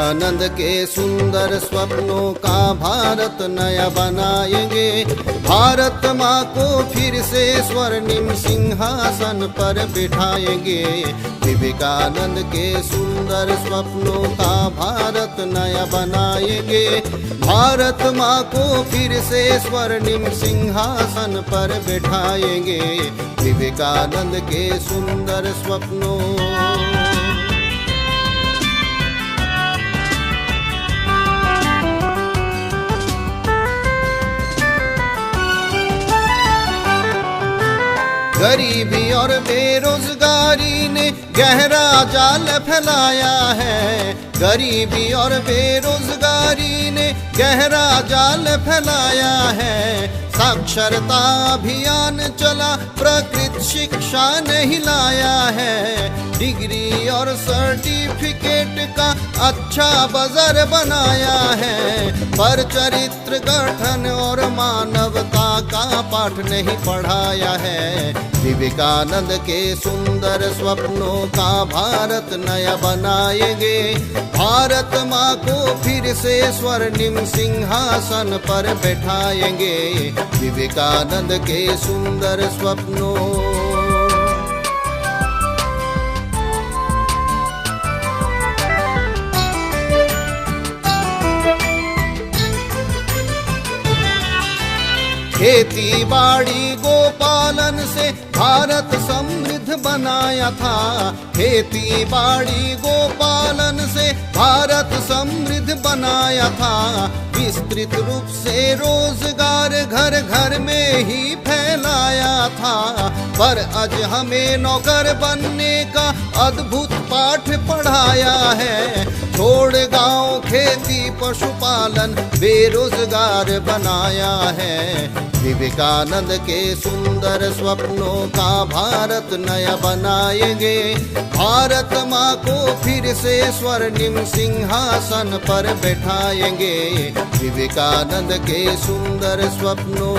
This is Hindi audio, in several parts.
विवेकानंद के सुंदर स्वप्नों का भारत नया बनाएंगे। भारत माँ को फिर से स्वर्णिम सिंहासन पर बिठाएंगे। विवेकानंद के सुंदर स्वप्नों का भारत नया बनाएंगे। भारत माँ को फिर से स्वर्णिम सिंहासन पर बिठाएंगे। विवेकानंद के सुंदर स्वप्नों। गरीबी और बेरोजगारी ने गहरा जाल फैलाया है। गरीबी और बेरोजगारी ने गहरा जाल फैलाया है। साक्षरता अभियान चला, प्रकृति शिक्षा नहीं लाया है। डिग्री और सर्टिफिकेट का अच्छा बाजार बनाया है, पर चरित्र गठन और मानवता का पाठ नहीं पढ़ाया है। विवेकानंद के सुंदर स्वप्नों का भारत नया बनाएंगे। भारत माँ को फिर से स्वर्णिम सिंहासन पर बैठाएंगे। विवेकानंद के सुंदर स्वप्नों। खेती बाड़ी गोपालन से भारत समृद्ध बनाया था। खेती बाड़ी गोपालन से भारत समृद्ध बनाया था। विस्तृत रूप से रोजगार घर घर में ही फैलाया था, पर आज हमें नौकर बनने का अद्भुत पाठ पढ़ाया है। छोड़ गांव खेती पशुपालन बेरोजगार बनाया है। विवेकानंद के सुंदर स्वप्नों का भारत नया बनाएंगे। भारत माँ को फिर से स्वर्णिम सिंहासन पर बैठाएंगे। विवेकानंद के सुंदर स्वप्नों।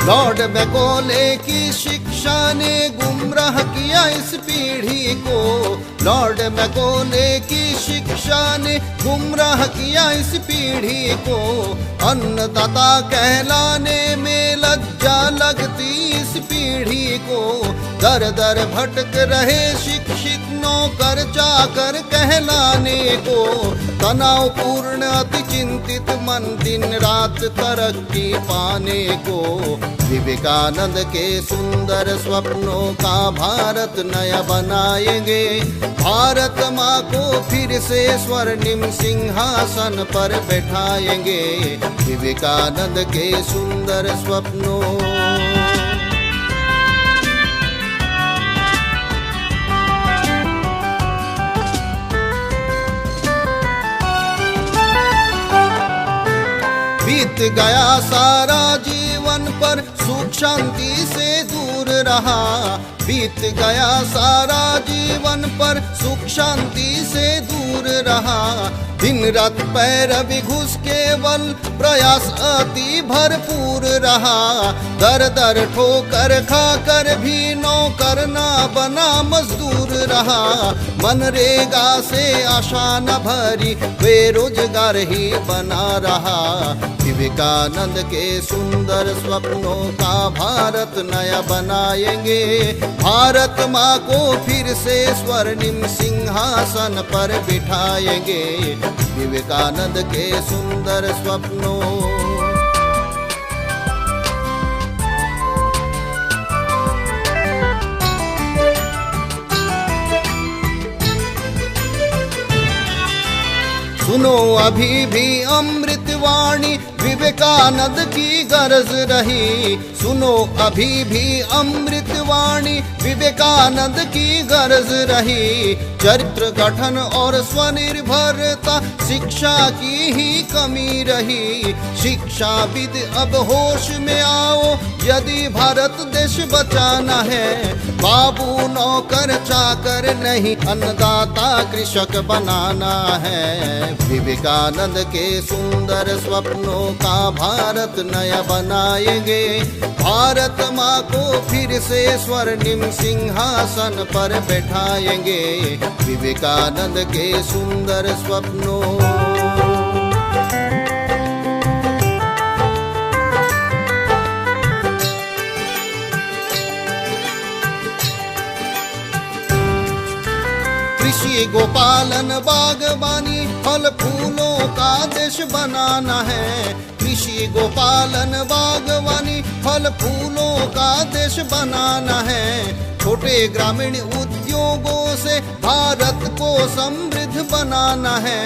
लॉर्ड मैकॉले की शिक्षा ने गुमराह किया इस पीढ़ी को। लॉर्ड मैकॉले की शिक्षा ने गुमराह किया इस पीढ़ी को। अन्नदाता कहलाने में लज्जा लगती इस पीढ़ी को। दर दर भटक रहे शिक्षित नौकर चाकर कहलाने को। तनावपूर्ण अति चिंतित मन दिन रात तरक्की पाने को। विवेकानंद के सुंदर स्वप्नों का भारत नया बनाएंगे। भारत माँ को फिर से स्वर्णिम सिंहासन पर बैठाएंगे। विवेकानंद के सुंदर स्वप्नों। बीत गया सारा जीवन पर सुख शांति से दूर रहा। बीत गया सारा जीवन पर सुख शांति से दूर रहा। दिन रात पैरवी घुस केवल प्रयास अति भरपूर रहा। दर दर ठोकर खाकर भी नौकर ना बना मजदूर रहा। मनरेगा से आशा न भरी बेरोजगार ही बना रहा। विवेकानंद के सुंदर स्वप्नों का भारत नया बनाएंगे। भारत माँ को फिर से स्वर्णिम सिंहासन पर बिठाएंगे। विवेकानंद के सुंदर स्वप्नों। सुनो अभी भी अमृतवाणी विवेकानंद की गरज रही। सुनो अभी भी अमृतवाणी विवेकानंद की गरज रही। चरित्र गठन और स्वनिर्भरता शिक्षा की ही कमी रही। शिक्षाविद अब होश में आओ, यदि भारत देश बचाना है। बाबू नौकर चाकर नहीं, अन्नदाता कृषक बनाना है। विवेकानंद के सुंदर स्वप्नों का भारत नया बनाएंगे। भारत माँ को फिर से स्वर्णिम सिंहासन पर बैठाएंगे। विवेकानंद के सुंदर स्वप्नों कृषि गोपालन बागवानी फल फूलों का देश बनाना है। कृषि गोपालन बागवानी फल फूलों का देश बनाना है। छोटे ग्रामीण उद्योगों से भारत को समृद्ध बनाना है।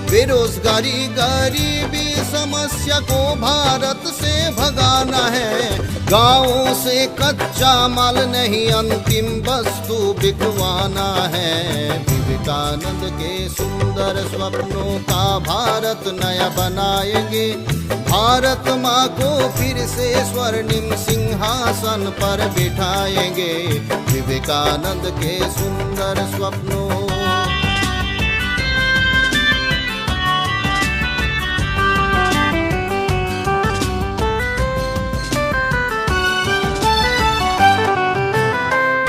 बेरोजगारी गरीबी समस्या को भारत से भगाना है। गाँवों से कच्चा माल नहीं अंतिम वस्तु बिकवाना है। विवेकानंद के सुंदर स्वप्नों का भारत नया बनाएंगे। भारत माँ को फिर से स्वर्णिम सिंहासन पर बिठाएंगे। विवेकानंद के सुंदर स्वप्नों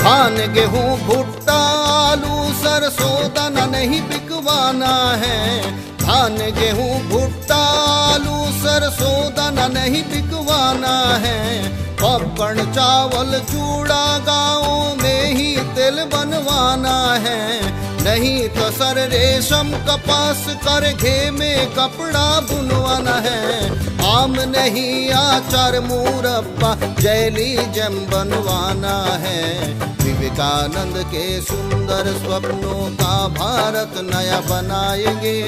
धान गेहूँ भुट्टा आलू सरसों दाना नहीं बिकवाना है। धान गेहूँ भुट्टा आलू सरसों दाना नहीं बिकवाना है। पॉपकॉर्न चावल चूड़ा गाँवों में ही तेल बनवाना है। नहीं तो सर रेशम कपास करघे में कपड़ा बुनवाना है। आम नहीं आचार मुरब्बा जैली जम बनवाना है। विवेकानंद के सुंदर स्वप्नों का भारत नया बनाएंगे।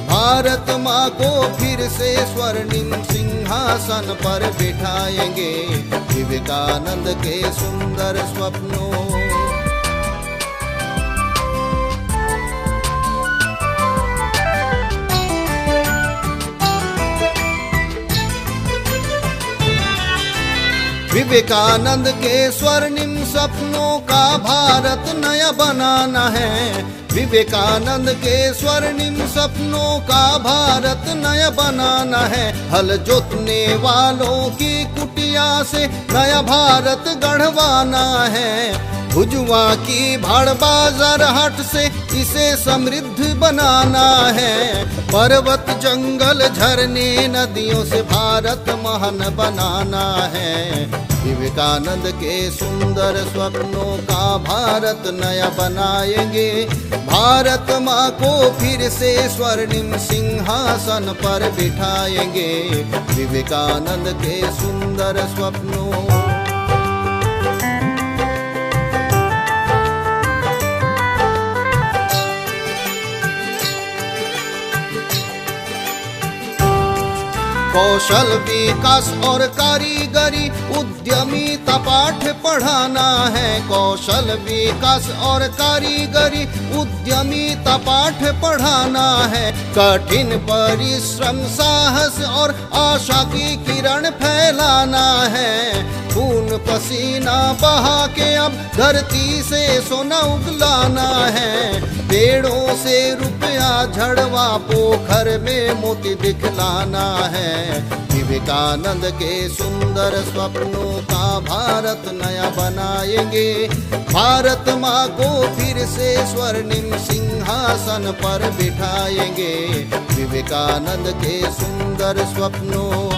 भारत माँ को फिर से स्वर्णिम सिंहासन पर बिठाएंगे। विवेकानंद के सुंदर स्वप्नों विवेकानंद के स्वर्णिम सपनों का भारत नया बनाना है। विवेकानंद के स्वर्णिम सपनों का भारत नया बनाना है। हल जोतने वालों की कुटिया से नया भारत गढ़वाना है। भुजवा की भाड़ बाजार हाट से इसे समृद्ध बनाना है। पर्वत जंगल झरने नदियों से भारत महान बनाना है। विवेकानंद के सुंदर स्वप्नों का भारत नया बनाएंगे। भारत माँ को फिर से स्वर्णिम सिंहासन पर बिठाएंगे। विवेकानंद के सुंदर स्वप्नों कौशल विकास और कारीगरी उद्यमिता पाठ पढ़ाना है। कौशल विकास और कारीगरी उद्यमिता पाठ पढ़ाना है। कठिन परिश्रम साहस और आशा की किरण फैलाना है। खून पसीना बहा के अब धरती से सोना उगलाना है। पेड़ों से रुपया झड़वा पोखर में मोती दिखलाना है। विवेकानंद के सुंदर स्वप्नों का भारत नया बनाएंगे। भारत माँ को फिर से स्वर्णिम सिंहासन पर बिठाएंगे। विवेकानंद के सुंदर स्वप्नों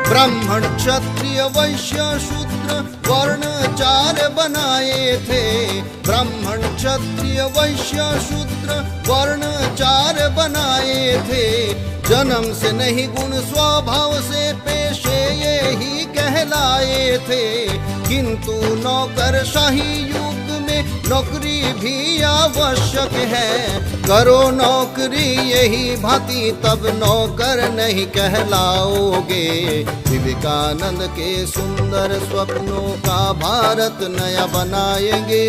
ब्राह्मण क्षत्रिय वैश्य शूद्र वर्ण चार बनाए थे। ब्राह्मण क्षत्रिय वैश्य शूद्र वर्ण चार बनाए थे। जन्म से नहीं गुण स्वभाव से पेशे यही कहलाए थे। किंतु नौकरशाही युग में नौकरी भी आवश्यक है। करो नौकरी यही भांति तब नौकर नहीं कहलाओगे। विवेकानंद के सुंदर स्वप्नों का भारत नया बनाएंगे।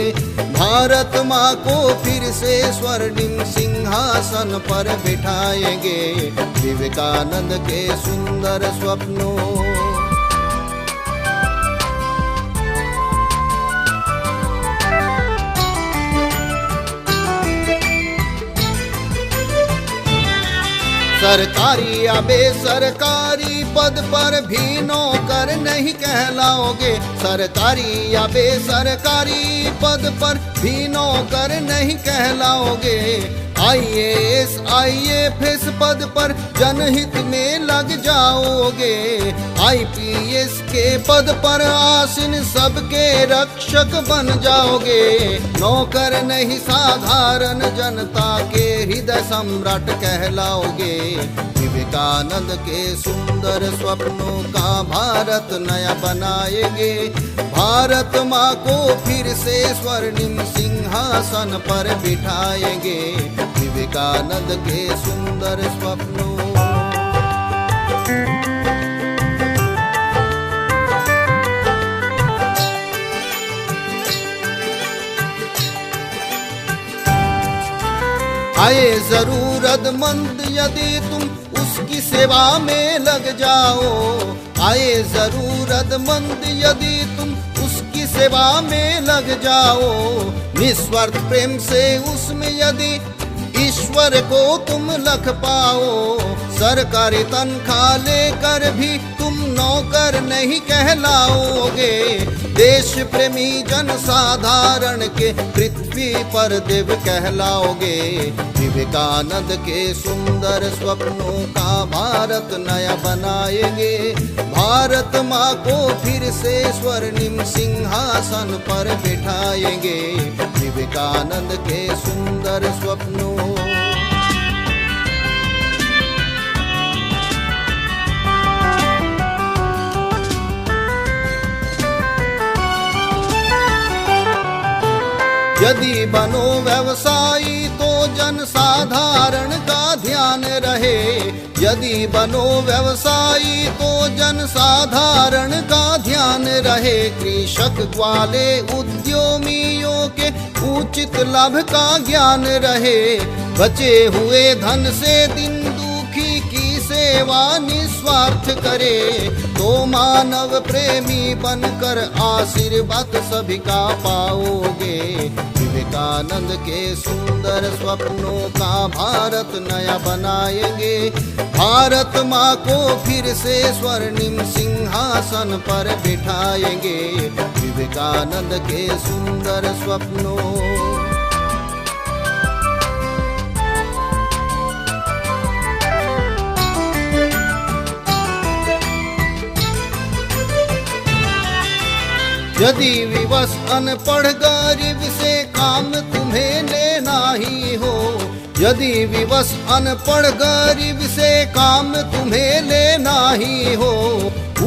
भारत माँ को फिर से स्वर्णिम सिंहासन पर बिठाएंगे। विवेकानंद के सुंदर स्वप्नों सरकारी या बेसरकारी पद पर भी नौकर नहीं कहलाओगे। सरकारी या बेसरकारी पद पर भी नौकर नहीं कहलाओगे। IAS IFS पद पर जनहित में लग जाओगे। IPS के पद पर आसीन सबके रक्षक बन जाओगे। नौकर नहीं साधारण जनता के हृदय सम्राट कहलाओगे। विवेकानंद के सुंदर स्वप्नों का भारत नया बनाएंगे। भारत माँ को फिर से स्वर्णिम सिंहासन पर बिठाएंगे। विवेकानंद के सुंदर स्वप्नों। आए जरूरतमंद यदि तुम उसकी सेवा में लग जाओ। आए जरूरतमंद यदि तुम उसकी सेवा में लग जाओ। निस्वार्थ प्रेम से उसमें यदि ईश्वर को तुम लख पाओ। सरकारी तनख्वाह लेकर भी तुम नौकर नहीं कहलाओगे। देश प्रेमी जनसाधारण के पृथ्वी पर देव कहलाओगे। विवेकानंद के सुंदर स्वप्नों का भारत नया बनाएंगे। भारत माँ को फिर से स्वर्णिम सिंहासन पर बिठाएंगे। विवेकानंद के सुंदर स्वप्नों। यदि बनो व्यवसायी तो जनसाधारण का ध्यान रहे। यदि बनो व्यवसायी तो जनसाधारण का ध्यान रहे। कृषक ग्वाले उद्यमियों के उचित लाभ का ज्ञान रहे। बचे हुए धन से दिन दुखी की सेवा निस्वार्थ करे। तो मानव प्रेमी बनकर आशीर्वाद सभी का पाओगे। विवेकानंद के सुंदर स्वप्नों का भारत नया बनाएंगे। भारत माँ को फिर से स्वर्णिम सिंहासन पर बिठाएंगे। विवेकानंद के सुंदर स्वप्नों। यदि विवश अनपढ़ गरीब से काम तुम्हें लेना ही हो। यदि विवश अनपढ़ गरीब से काम तुम्हें लेना ही हो।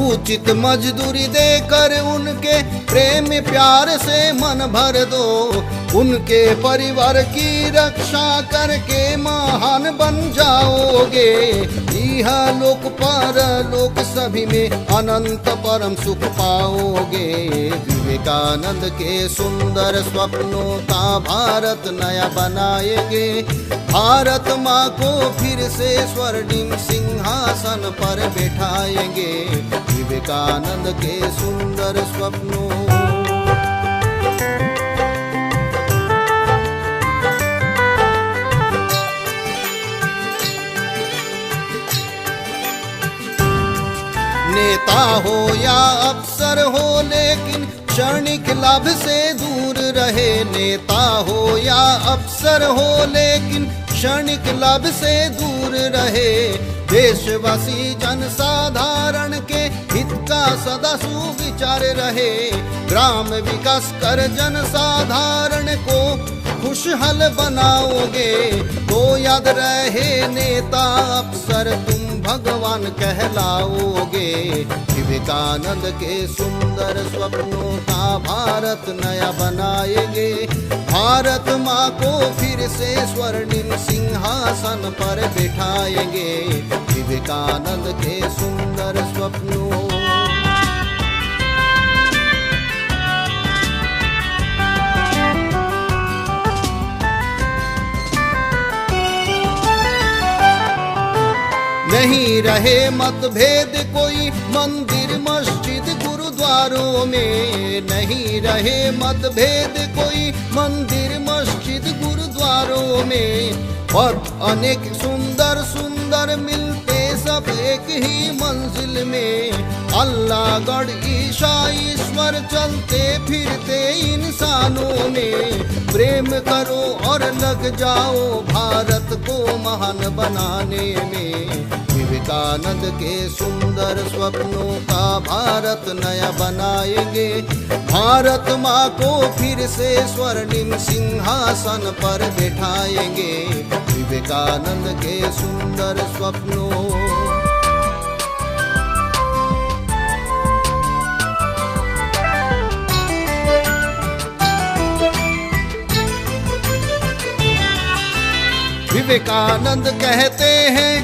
उचित मजदूरी देकर उनके प्रेम प्यार से मन भर दो। उनके परिवार की रक्षा करके महान बन जाओगे। यह लोक परलोक सभी में अनंत परम सुख पाओगे। विवेकानंद के सुंदर स्वप्नों का भारत नया बनाएंगे। भारत माँ को फिर से स्वर्णिम सिंहासन पर बिठाएंगे। विवेकानंद के सुंदर स्वप्नों। नेता हो या अफसर हो लेकिन क्षणिक लाभ से दूर रहे। नेता हो या अफसर हो लेकिन क्षणिक लाभ से दूर रहे। देशवासी जनसाधारण के हित का सदा सुविचार रहे। ग्राम विकास कर जनसाधारण को खुशहाल बनाओगे। तो याद रहे नेता अफसर तुम भगवान कहलाओगे। विवेकानंद के सुंदर स्वप्नों का भारत नया बनाएंगे। भारत माँ को फिर से स्वर्णिम सिंहासन पर बिठाएंगे। विवेकानंद के सुंदर स्वप्नों। नहीं रहे मतभेद कोई मंदिर मस्जिद गुरुद्वारों में। नहीं रहे मतभेद कोई मंदिर मस्जिद गुरुद्वारों में। पथ अनेक सुंदर सुंदर कर मिलते सब एक ही मंजिल में। अल्लाह गढ़ ईशा ईश्वर चलते फिरते इंसानों में। प्रेम करो और लग जाओ भारत को महान बनाने में। विवेकानंद के सुंदर स्वप्नों का भारत नया बनाएंगे। भारत माँ को फिर से स्वर्णिम सिंहासन पर बैठाएंगे। विवेकानंद के सुंदर स्वप्नों। विवेकानंद कहते हैं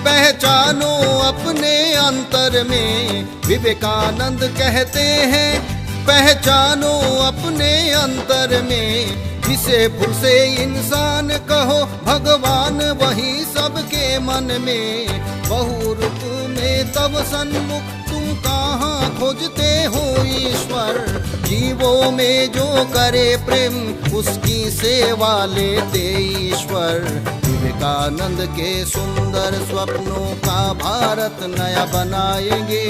पहचानो अपने अंतर में। विवेकानंद कहते हैं पहचानो अपने अंतर में। जिसे भूल से इंसान कहो भगवान वही सबके मन में। बहुरूप में तब सन्मुख तुम कहाँ खोजते हो ईश्वर। जीवों में जो करे प्रेम उसकी सेवा लेते ईश्वर। विवेकानंद के सुंदर स्वप्नों का भारत नया बनाएंगे।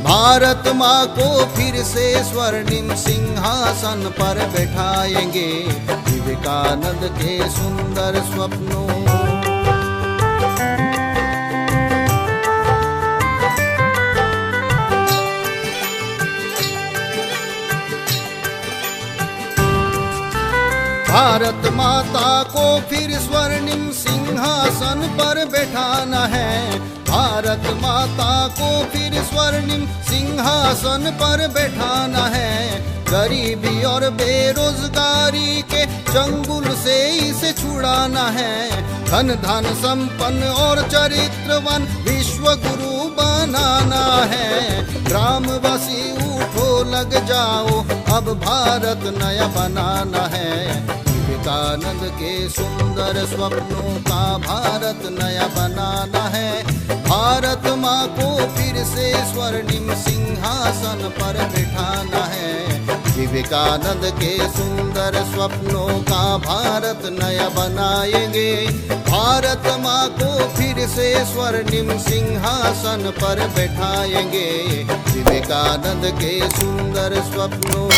भारत माँ को फिर से स्वर्णिम सिंहासन पर बैठाएंगे। विवेकानंद के सुंदर स्वप्नों। भारत माता को फिर स्वर्णिम सिंहासन पर बैठाना है। भारत माता को फिर स्वर्णिम सिंहासन पर बैठाना है। गरीबी और बेरोजगारी के चंगुल से इसे छुड़ाना है। धन धन संपन्न और चरित्रवान विश्व गुरु बनाना है। ग्रामवासी उठो लग जाओ अब भारत नया बनाना है। विवेकानंद के सुंदर स्वप्नों का भारत नया बनाना है। भारत माँ को फिर से स्वर्णिम सिंहासन पर बिठाना है। विवेकानंद के सुंदर स्वप्नों का भारत नया बनाएंगे। भारत माँ को फिर से स्वर्णिम सिंहासन पर बैठाएंगे। विवेकानंद के सुंदर स्वप्नों।